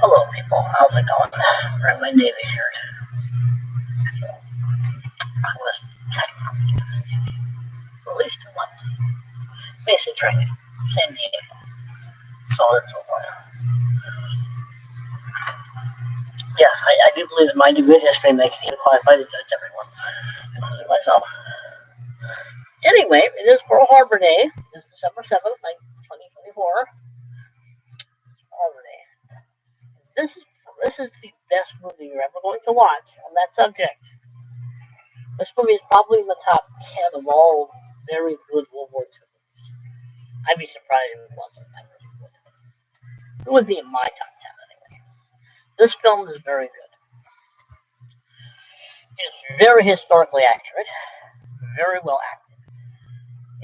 Hello, people. How's it going? Wearing my Navy shirt. So, I was technically released in London. Basic training. San Diego. So on and so forth. Yes, I do believe that my degree in history makes me qualified to judge everyone, including myself. Anyway, it is Pearl Harbor Day. It's December 7th, 2024. It's Pearl Harbor Day. This is the best movie you're ever going to watch on that subject. This movie is probably in the top 10 of all very good World War II movies. I'd be surprised if it wasn't that really good. It would be in my top 10 anyway. This film is very good. It's very historically accurate, very well acted.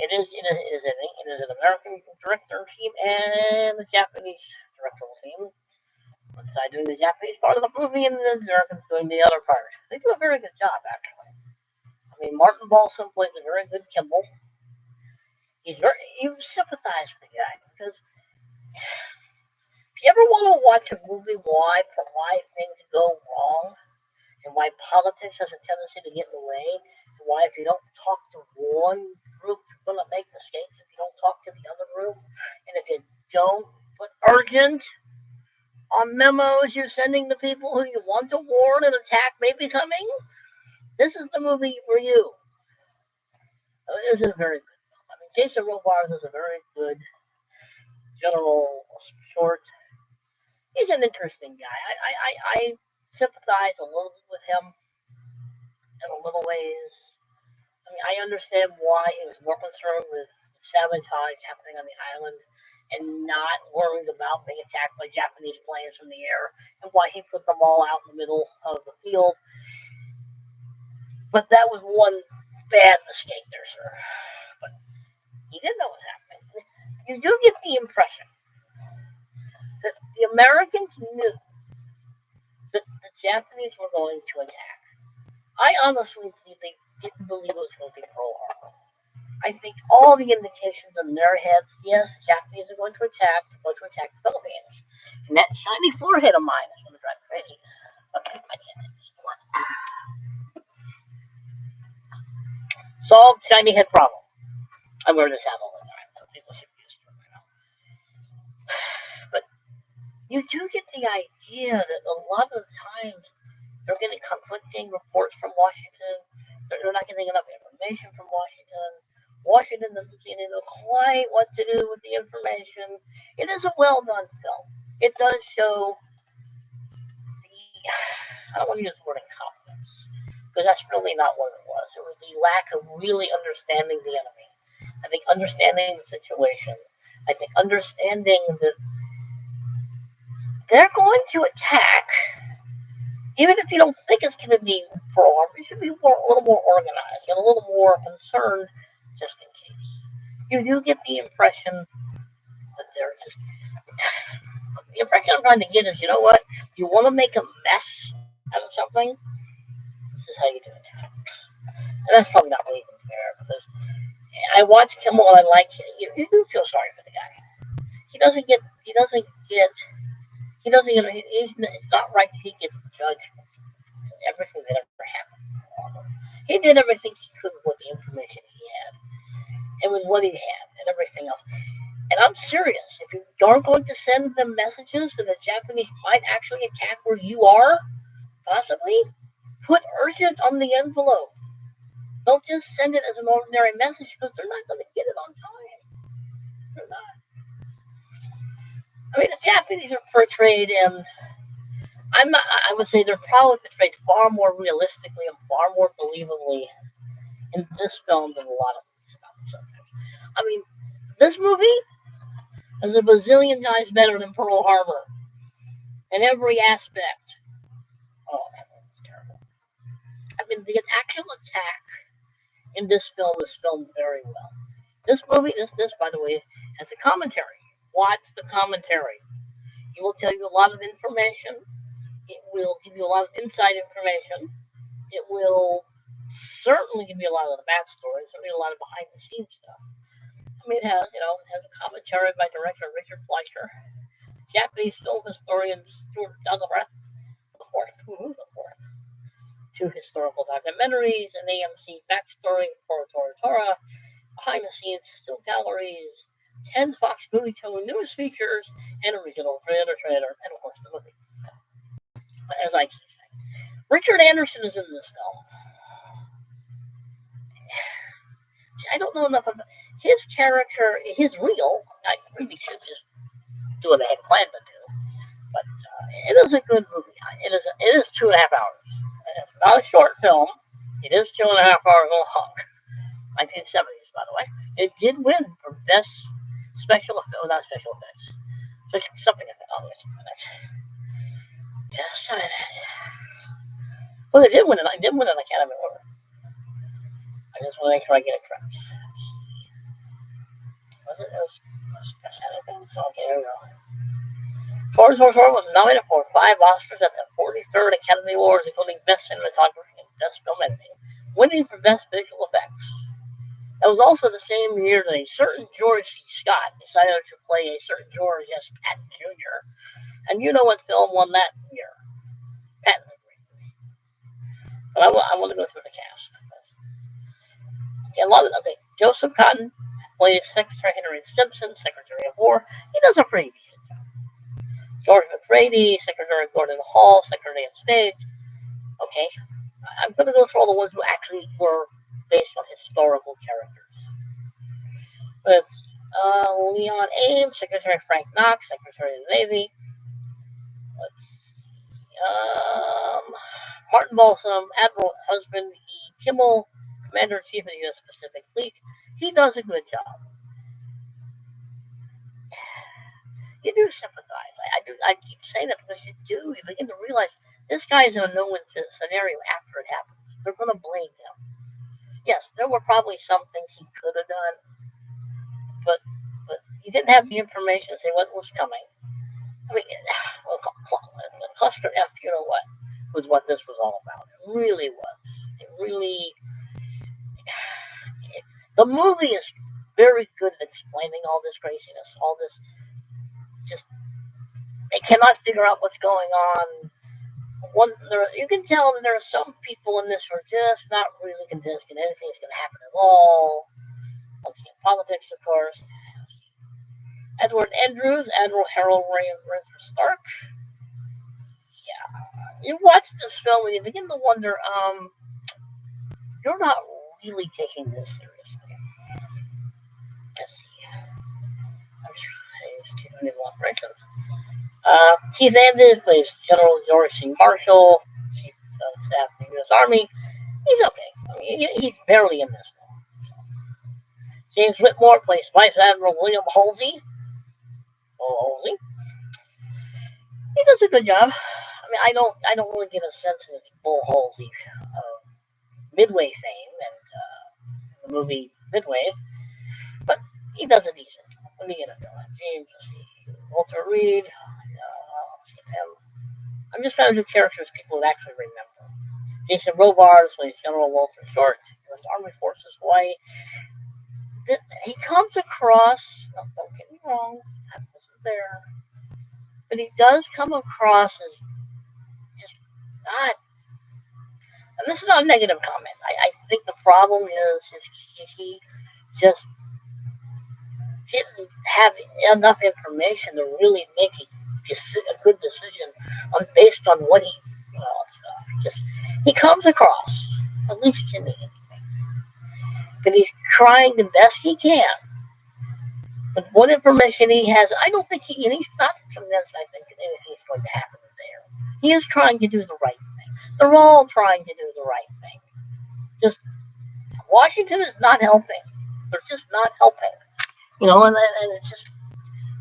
It is an American director team and a Japanese directorial team. One side doing the Japanese part of the movie and the Americans doing the other part. They do a very good job, actually. I mean, Martin Balsam plays a very good Kimball. You sympathize with the guy because if you ever want to watch a movie why things go wrong and why politics has a tendency to get in the way, and why if you don't talk to one group, you're going to make mistakes if you don't talk to the other group, and if you don't put urgent on memos you're sending to people who you want to warn an attack may be coming, this is the movie for you. It is a very good film. I mean, Jason Robards is a very good general short. He's an interesting guy. I sympathize a little bit with him in a little ways. I mean, I understand why he was more concerned with sabotage happening on the island and not worried about being attacked by Japanese planes from the air, and why he put them all out in the middle of the field. But that was one bad mistake there, sir. But he didn't know what was happening. You do get the impression that the Americans knew that the Japanese were going to attack. I honestly they didn't believe it was going to be Pearl Harbor. I think all the indications in their heads, yes, the Japanese are going to attack. They're going to attack the Philippines. And that shiny forehead of mine is going to drive me crazy. Okay, I can't take this one. Solved shiny head problem. I wear this hat all the time, so people should be used to it right now. But you do get the idea that a lot of the times they're getting conflicting reports from Washington. They're not getting enough information from Washington. Washington doesn't seem to know quite what to do with the information. It is a well-done film. It does show I don't want to use the word incompetence, because that's really not what it was. It was the lack of really understanding the enemy. I think understanding the situation. I think understanding that they're going to attack, even if you don't think it's going to be Pearl Harbor, you should be a little more organized and a little more concerned just in case. You do get the impression that they're just. The impression I'm trying to get is, you know what? You want to make a mess out of something? This is how you do it. And that's probably not really fair because I watch Kimmel and I like you do feel sorry for the guy. He doesn't get it's not right that he gets judged for everything that ever happened. He did everything he could with the information he had and with what he had and everything else. And I'm serious. If you aren't going to send them messages that the Japanese might actually attack where you are, possibly, put urgent on the envelope. Don't just send it as an ordinary message because they're not going to get it on time. They're not. I mean, the Japanese are portrayed in. I would say they're probably portrayed far more realistically and far more believably in this film than a lot of things about the subject. I mean, this movie is a bazillion times better than Pearl Harbor in every aspect. Oh, that was terrible. I mean, the actual attack in this film is filmed very well. This movie, by the way, has a commentary. Watch the commentary. It will tell you a lot of information. It will give you a lot of inside information. It will certainly give you a lot of the backstory, certainly a lot of behind the scenes stuff. I mean, it has a commentary by director Richard Fleischer. Japanese film historian Stuart Gallagher, the fourth, two historical documentaries, an AMC backstory for Tora Tora, behind the scenes still galleries, 10 Fox Movie Channel news features, and a regional trailer, and of course the movie. As I keep saying, Richard Anderson is in this film. I don't know enough about his character. His real. I really should just do what I had planned to do. But it is a good movie. It is 2.5 hours. It's not a short film. It is 2.5 hours long. 1970s, by the way. It did win for best special effects. Not special effects. Something like that. Oh, just a minute. Just a minute. Well, it did win. It did win an Academy Award. I just want to make sure I get it correct. Was it? Okay, there we go. Ford was nominated for 5 Oscars at the 43rd Academy Awards, including Best Cinematography and Best Film Editing, winning for Best Visual Effects. That was also the same year that a certain George C. Scott decided to play a certain George S. Patton Jr. And you know what film won that year? Patton. But I want to go through the cast. Okay, Joseph Cotton plays Secretary Henry Simpson, Secretary of War. He does a pretty decent job. George McCready, Secretary Gordon Hall, Secretary of State. Okay, I'm going to go through all the ones who actually were based on historical characters. It's Leon Ames, Secretary Frank Knox, Secretary of the Navy. Let's see. Martin Balsam, Admiral Husband E. Kimmel, Commander-in-Chief of the U.S. Pacific Fleet. He does a good job. You do sympathize. I keep saying that because you do. You begin to realize this guy's in a no-win scenario after it happens. They're going to blame him. Yes, there were probably some things he could have done, but he didn't have the information to say what was coming. I mean, well, cluster F, you know what, was what this was all about. It really was. It really. The movie is very good at explaining all this craziness, all this. Just they cannot figure out what's going on. You can tell that there are some people in this who are just not really convinced that anything's going to happen at all. Let's see, politics, of course. Edward Andrews, Admiral Harold Rayner Stark. Yeah, you watch this film and you begin to wonder, you're not really taking this seriously. Let's see. I'm sure I operations. Keith Andrews plays General George C. Marshall, Chief of Staff of the U.S. Army. He's okay. I mean, he's barely in this film. James Whitmore plays Vice Admiral William Halsey. Halsey. He does a good job. I mean, I don't really get a sense that it's Bull Halsey, Midway fame and the movie Midway, but he does a decent job. What are you gonna do? James, let's see, Walter Reed. Let's see him. I'm just trying to do characters people would actually remember. Jason Robards plays General Walter Short, U.S. Army Forces Hawaii. He comes across. Don't get me wrong, I wasn't there, but he does come across as just not. And this is not a negative comment. I think the problem is he just didn't have enough information to really make a good decision based on what he, stuff. He comes across, at least to me, that he's trying the best he can. With what information he has, I don't think he's not convinced, I think, that anything's going to happen there. He is trying to do the right thing. They're all trying to do the right thing. Just, Washington is not helping. They're just not helping. And it's just,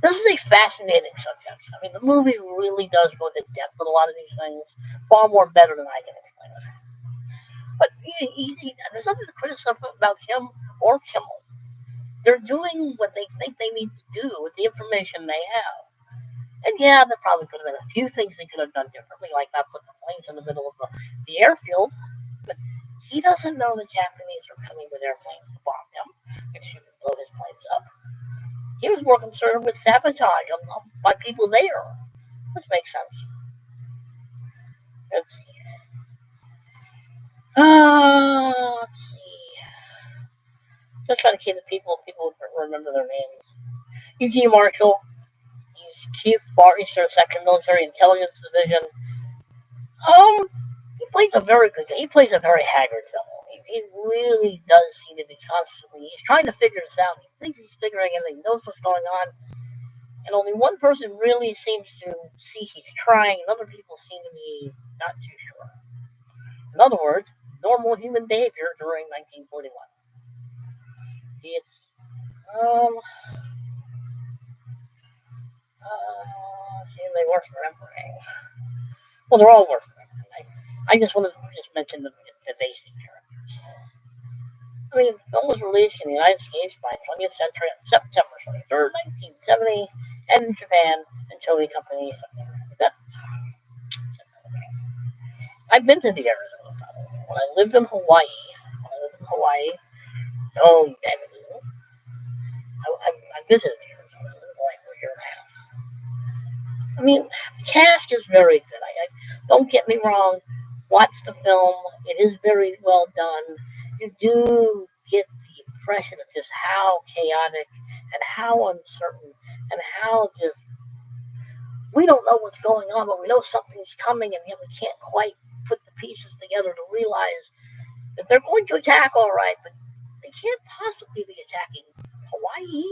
this is a fascinating subject. I mean, the movie really does go into depth with a lot of these things, far more better than I can explain it. But there's nothing to criticize about him or Kimmel. They're doing what they think they need to do with the information they have. And yeah, there probably could have been a few things they could have done differently, like not put the planes in the middle of the airfield. But he doesn't know the Japanese are coming with airplanes to bomb him and shoot and blow his planes up. He was more concerned with sabotage by people there, which makes sense. Let's see. Let's see. Just trying to keep the people remember their names. E.G. Marshall. He's Chief Far Eastern Second Military Intelligence Division. Um, he plays a very haggard fellow. He really does seem to be constantly. He's trying to figure this out. He thinks he's figuring it. He knows what's going on, and only one person really seems to see he's trying, and other people seem to be not too sure. In other words, normal human behavior during 1941. It's um see, they worth remembering. Well, they're all worth remembering. I just want to just mention the basic characters. I mean, the film was released in the United States by 20th Century on September 23rd, 1970, and in Japan and Toei Company. I've been to the Arizona when I lived in Hawaii. Oh, damn it. I visited the Arizona for a year and a half. I mean, the cast is very good. Don't get me wrong. Watch the film. It is very well done. You do get the impression of just how chaotic and how uncertain and how just we don't know what's going on, but we know something's coming, and yet we can't quite put the pieces together to realize that they're going to attack, all right, but they can't possibly be attacking Hawaii.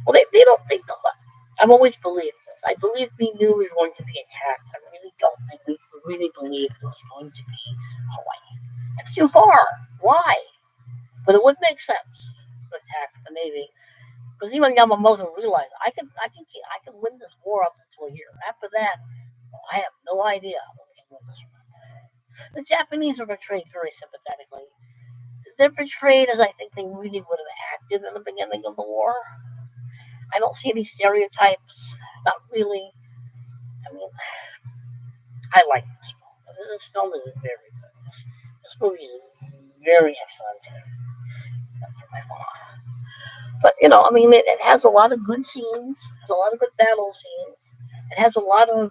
Well, they don't think the. I've always believed this. I believe we knew we were going to be attacked. I really don't think we really believed it was going to be Hawaii. It's too far. Why? But it would make sense to attack the Navy because even Yamamoto realized I can win this war up until a year. After that, I have no idea how we can win this war. The Japanese are portrayed very sympathetically. They're portrayed as I think they really would have acted in the beginning of the war. I don't see any stereotypes. Not really. I mean, I like this film. This film is very good. This movie is very excellent. But I mean, it has a lot of good scenes. It has a lot of good battle scenes. It has a lot of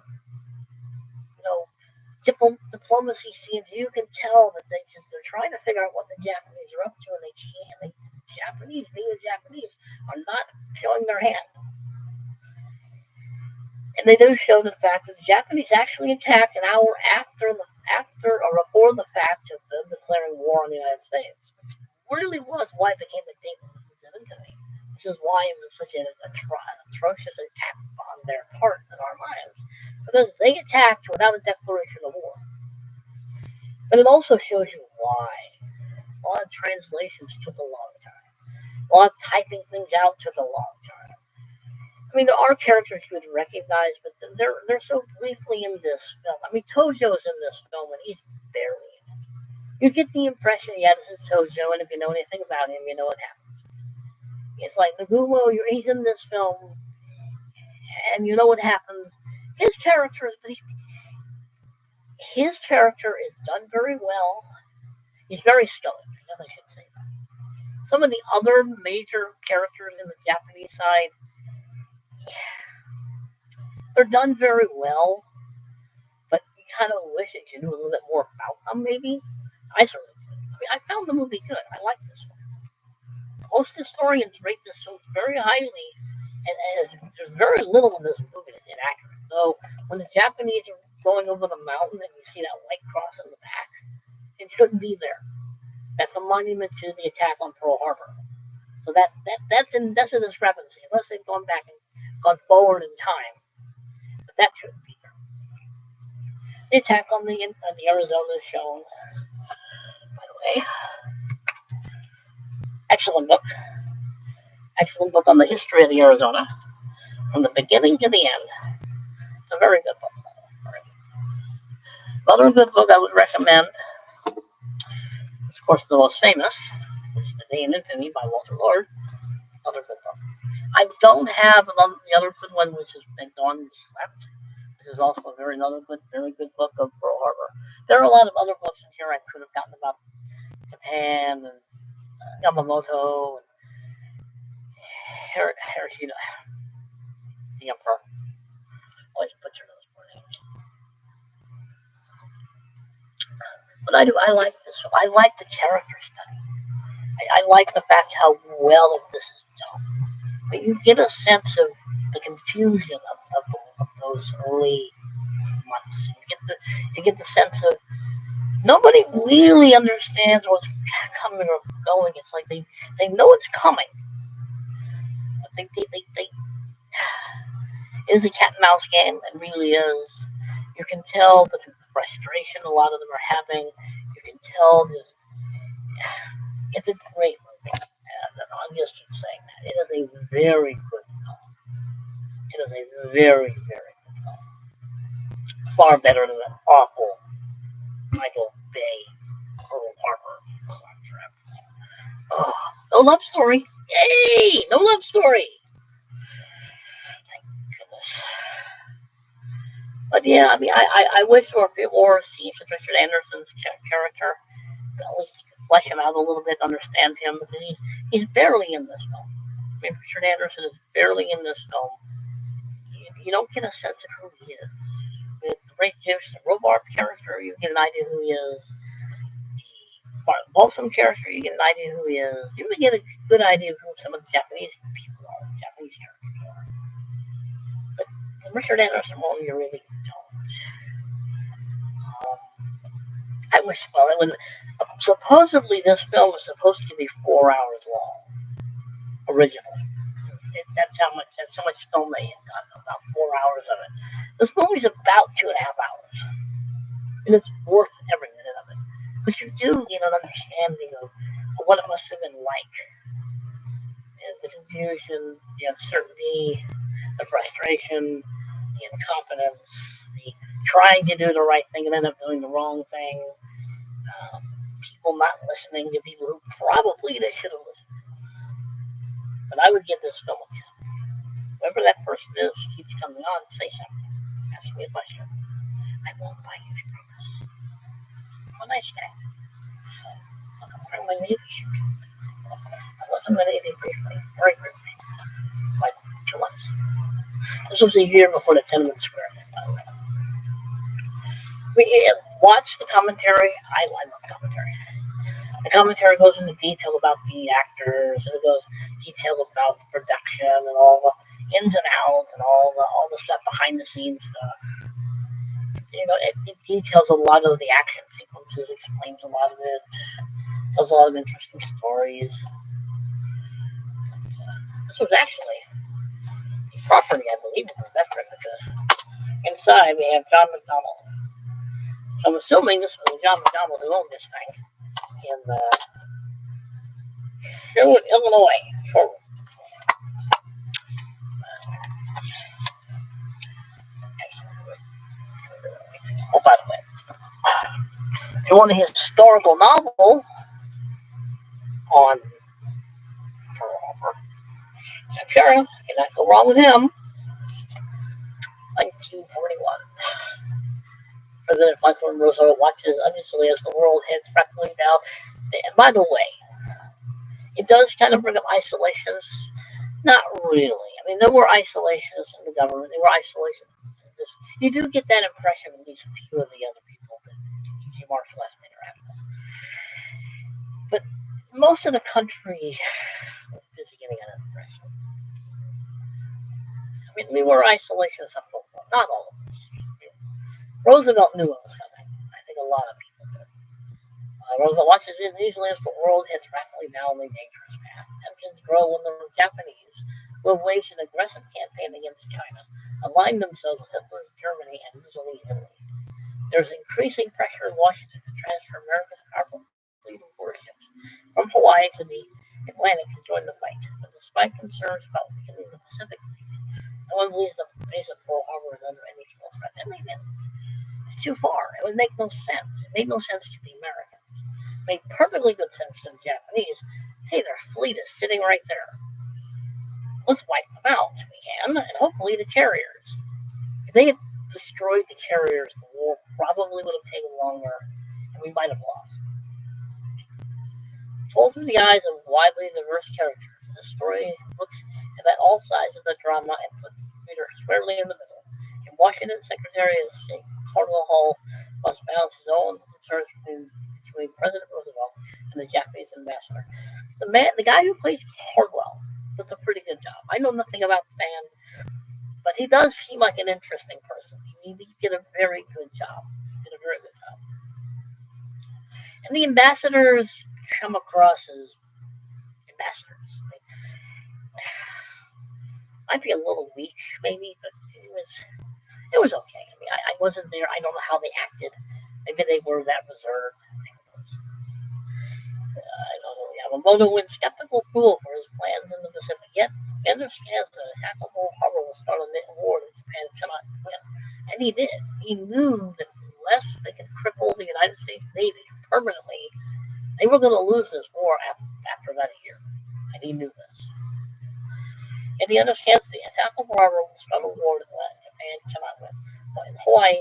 you know diplomacy scenes. You can tell that they're trying to figure out what the Japanese are up to, and they can't. The Japanese, being the Japanese, are not showing their hand. And they do show the fact that the Japanese actually attacked an hour after or before the fact of them declaring war on the United States. Which really was why it became a thing of infamy. Which is why it was such an atrocious act on their part in our minds. Because they attacked without a declaration of war. But it also shows you why. A lot of translations took a long time. A lot of typing things out took a long time. I mean, there are characters you would recognize, but they're so briefly in this film. I mean, Tojo's in this film, and he's barely in it. You get the impression, yeah, this is Tojo, and if you know anything about him, you know what happens. It's like Nagumo, he's in this film, and you know what happens. His character is done very well. He's very stoic, I should say that. Some of the other major characters in the Japanese side, they're done very well, but you kind of wish that you knew a little bit more about them, maybe. I certainly did. I mean, I found the movie good. I like this one. Most historians rate this film very highly, and there's very little in this movie that's inaccurate. So when the Japanese are going over the mountain and you see that white cross in the back, it shouldn't be there. That's a monument to the attack on Pearl Harbor. So that's a discrepancy, unless they've gone back and gone forward in time. But that shouldn't be there. The attack on the Arizona is shown. By the way, excellent book. Excellent book on the history of the Arizona, from the beginning to the end. It's a very good book. Another good book I would recommend, of course, the most famous, is The Day in Infamy by Walter Lord. Another good book. I don't have the other good one, which is Thank Dawn You Slept. This is also a very good book of Pearl Harbor. There are a lot of other books in here I could have gotten about Japan and Yamamoto. Hiroshima, the Emperor. Always butcher those poor names. But I like this. I like the character study. I like the fact how well this is done. But you get a sense of the confusion of those early months. You get the sense of nobody really understands what's coming or going. It's like they know it's coming, but they it is a cat and mouse game. It really is. You can tell the frustration a lot of them are having. You can tell this. It's a great movie. And I'm just keep saying that. It is a very good film. It is a very, very good film. Far better than an awful Michael Bay, Pearl Harbor soundtrack. Oh, no love story. Yay! No love story. Thank goodness. But yeah, I mean, I wish there were a few more scenes with Richard Anderson's character. At least you could flesh him out a little bit, understand him. Because he's barely in this film. I mean, Richard Anderson is barely in this film. You don't get a sense of who he is. With the Ray Gibson Robards character, you get an idea who he is. The Mark Balsam character, you get an idea who he is. You even get a good idea of who some of the Japanese people are, Japanese characters are. But the Richard Anderson one, you really don't. I wish, well, it would. Supposedly, this film was supposed to be 4 hours long, originally. That's how much film they had done, about 4 hours of it. This movie's about 2.5 hours, and it's worth every minute of it. But you do get an understanding of what it must have been like. And the confusion, the uncertainty, the frustration, the incompetence, the trying to do the right thing and end up doing the wrong thing. People not listening to people who probably they should have listened to. But I would give this film a 10. Whoever that person is keeps coming on, say something. Ask me a question. I won't buy you from this. I'm a nice guy. I'll come from my Navy shirt. I was in the Navy briefly, very briefly, like 2 months. This was a year before the Tiananmen Square event, by the way. We watched the commentary. I love commentary. The commentary goes into detail about the actors, and it goes detail about the production and all the ins and outs and all the stuff behind the scenes stuff. It details a lot of the action sequences, explains a lot of it, tells a lot of interesting stories. This was actually a property, I believe, of the veteran of this. Inside, we have John McDonald. So I'm assuming this was John McDonald who owned this thing in Sherwood, Illinois. Sherwood. Oh, by the way, if you want a historical novel on Pearl Harbor, Jack Sherrill, cannot go wrong with him. 1941. President Franklin Roosevelt watches uneasily as the world heads rapidly down. And by the way, it does kind of bring up isolations. Not really. I mean, there were isolations in the government. There were isolations. You do get that impression of at least a few of the other people that G. Marshall has to interact with. But most of the country was busy getting that impression. I mean, we were isolations up for not all of us. Roosevelt knew what was coming. I think a lot of people did. Roosevelt watches it easily as the world heads rapidly down the dangerous path. Tensions grow when the Japanese will wage an aggressive campaign against China, align themselves with Hitler's Germany and Mussolini's Italy. There's increasing pressure in Washington to transfer America's powerful fleet of warships from Hawaii to the Atlantic to join the fight. But despite concerns about weakening the Pacific fleet, no one believes the base of Pearl Harbor is under any threat. And they didn't. It's too far. It would make no sense. It made no sense to the Americans. It made perfectly good sense to the Japanese. Hey, their fleet is sitting right there. Let's wipe them out if we can, and hopefully the carriers. If they had destroyed the carriers, the war probably would have taken longer, and we might have lost. Told through the eyes of widely diverse characters, the story looks and that all sides of the drama and puts the reader squarely in the middle. In Washington, Secretary of State Cardinal Hall must balance his own concerns between President Roosevelt and the Japanese ambassador. The guy who plays Cardwell does a pretty good job. I know nothing about the man, but he does seem like an interesting person. He did a very good job. Did a very good job. And the ambassadors come across as ambassadors. Might be a little weak, maybe, but it was okay. I mean, I wasn't there. I don't know how they acted. Maybe they were that reserved. I don't know. Yamamoto wins skeptical approval for his plans in the Pacific, yet he understands that attack on Pearl Harbor will start a war that Japan cannot win. And he did. He knew that unless they could cripple the United States Navy permanently, they were going to lose this war after about a year. And he knew this. And he understands the attack on Pearl Harbor will start a war that Japan cannot win. But in Hawaii,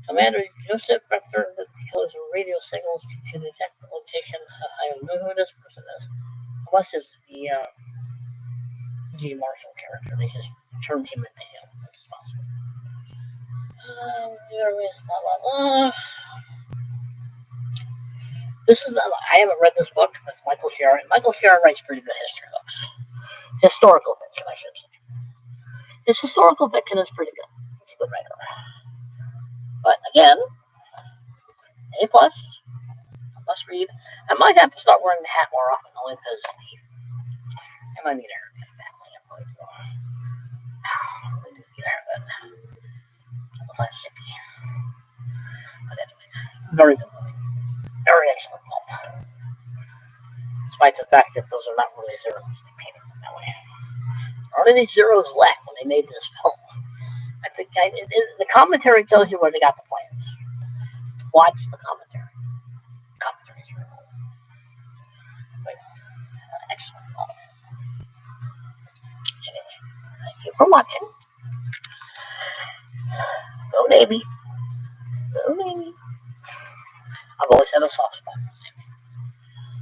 Commander Joseph Rector goes radio signals to detect the location. I don't know who this person is. Unless it's the G. Marshall character. They just turned him into him. That's possible. Blah, blah, blah. I haven't read this book. It's Michael Sharon. Michael Sharon writes pretty good history books. Historical fiction, I should say. His historical fiction is pretty good. He's a good writer. But again, A+, must read. I might have to start wearing the hat more often, only because I might need a haircut. I need to get a haircut. I look like a hippie. But anyway, very good movie. Very excellent film. Despite the fact that those are not really zeros, they painted them that way. There aren't any zeros left when they made this film. I think the commentary tells you where they got the plans. Watch the commentary. The commentary is really cool. Excellent film. Anyway, thank you for watching. Go Navy. Go Navy. I've always had a soft spot for the Navy.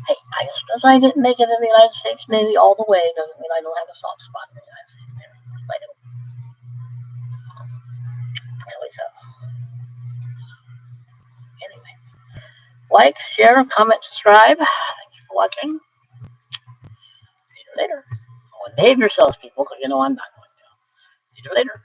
Hey, just because I didn't make it in the United States Navy all the way doesn't mean I don't have a soft spot in the United States Navy. Because I do. I always have. Anyway, like, share, comment, subscribe. Thank you for watching. See you later. Behave yourselves, people, because you know I'm not going to. See you later.